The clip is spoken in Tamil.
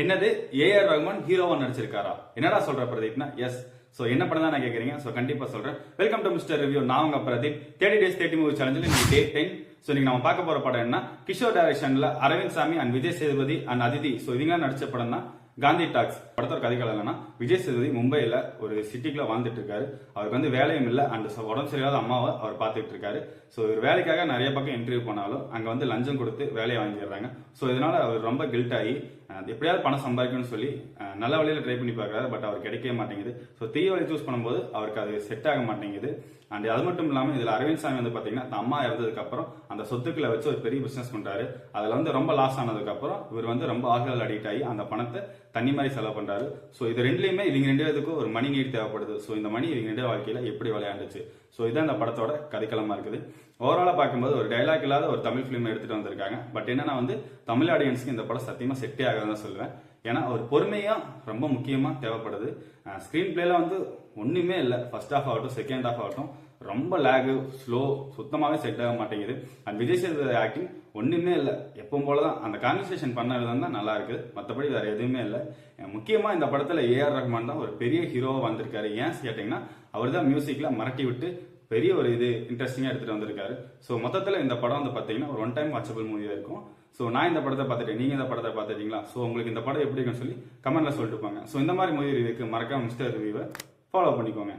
என்னது ஏஆர் ரஹ்மான் ஹீரோவா நடிச்சிருக்காரா? என்னடா சொல்ற பிரதீப்னா எஸ். சோ என்ன படம் தான் நான் கேக்குறீங்க? சோ கண்டிப்பா சொல்றேன். Welcome to mister review. நான் உங்க பிரதீப். 30 days 30 மூவி சேலஞ்சில் இன்னைக்கு டே 10. சோ நீங்க நம்ம பார்க்க போற படம் என்ன? கிஷோர் டைரக்ஷன்ல அரவிந்த் சாமி and Vijay Sethupathi and Aditi so இவங்க நடிச்ச படம் தான் காந்தி டாக்ஸ். படத்தோட கதைகள் என்னன்னா, விஜய் சேதுபதி மும்பைல ஒரு சிட்டிக்குள்ள வாழ்ந்துட்டு இருக்காரு. அவருக்கு வந்து வேலையும் இல்ல அண்ட் உடம்பு சரியாத அம்மாவை அவர் பார்த்துட்டு இருக்காரு. சோ இவர் வேலைக்காக நிறைய பக்கம் இன்டர்வியூ போனாலும் அங்க வந்து லஞ்சம் கொடுத்து வேலையை வாங்கிடுறாங்க. சோ இதனால அவர் ரொம்ப கில்ட் ஆகி எப்படியாவது பணம் சம்பாதிக்கணும்னு சொல்லி நல்ல வழியில ட்ரை பண்ணி பார்க்கறாரு. பட் அவர் கிடைக்கவே மாட்டேங்குது. ஸோ தீய வழி சூஸ் பண்ணும்போது அவருக்கு அது செட் ஆக மாட்டேங்குது. அண்ட் அது மட்டும் இல்லாமல் இதுல அரவிந்த் சாமி வந்து பாத்தீங்கன்னா அம்மா இறந்ததுக்கு அப்புறம் அந்த சொத்துக்களை வச்சு ஒரு பெரிய பிசினஸ் பண்றாரு. அதுல வந்து ரொம்ப லாஸ் ஆனதுக்கு அப்புறம் இவர் வந்து ரொம்ப ஆல்கஹால் அடிக்ட் ஆகி அந்த பணத்தை தண்ணி மாதிரி செலவு பண்றாரு. ஸோ இது ரெண்டுலயுமே இவங்க ரெண்டு பேருக்கும் ஒரு மணி நீட் தேவைப்படுது. ஸோ இந்த மணி இவங்க ரெண்டு வாழ்க்கையில எப்படி விளையாண்டுச்சு. ஸோ இதான் இந்த படத்தோட கதைக்களமா இருக்குது. ஓவராலா பார்க்கும்போது ஒரு டைலாக் இல்லாத ஒரு தமிழ் பிலிம் எடுத்துட்டு வந்திருக்காங்க. பட் என்னன்னா வந்து தமிழ் ஆடியன்ஸ்க்கு இந்த படம் சத்தியமா செட்டே ஆகாதுன்னு சொல்லுவேன். ஏன்னா ஒரு பொறுமையா ரொம்ப முக்கியமா தேவைப்படுது. ஸ்கிரீன் பிளேல வந்து ஒண்ணுமே இல்லை. ஃபர்ஸ்ட் ஹாஃப் ஆகட்டும் செகண்ட் ஹாஃப் ஆகட்டும் ரொம்ப லேகு ஸ்லோ சுத்தமாவே செட் ஆக மாட்டேங்குது. அண்ட் விஜய் சேதுபதி ஆக்டிங் ஒண்ணுமே இல்லை. எப்பவும் போலதான் அந்த கான்வர்சேஷன் பண்ண விதம் தான் நல்லா இருக்குது. மற்றபடி வேற எதுவுமே இல்லை. முக்கியமா இந்த படத்துல ஏஆர் ரஹ்மான் தான் ஒரு பெரிய ஹீரோவா வந்திருக்காரு. ஏன் கேட்டீங்கன்னா அவர் தான் மியூசிக்ல மறட்டி விட்டு பெரிய ஒரு இது இன்ட்ரெஸ்டிங்கா எடுத்துட்டு வந்திருக்காரு. ஸோ மொத்தத்துல இந்த படம் வந்து பாத்தீங்கன்னா ஒரு ஒன் டைம் வாட்சபிள் மூவியா இருக்கும். ஸோ நான் இந்த படத்தை பார்த்துட்டேன், நீங்க இந்த படத்தை பார்த்துட்டீங்களா? ஸோ உங்களுக்கு இந்த படம் எப்படி இருக்குன்னு சொல்லி கமெண்ட்ல சொல்லிட்டு போங்க. ஸோ இந்த மாதிரி மூவி ரிவ்யூக்கு மறக்காம மிஸ்டர் ரிவ்யூவை ஃபாலோ பண்ணிக்கோங்க.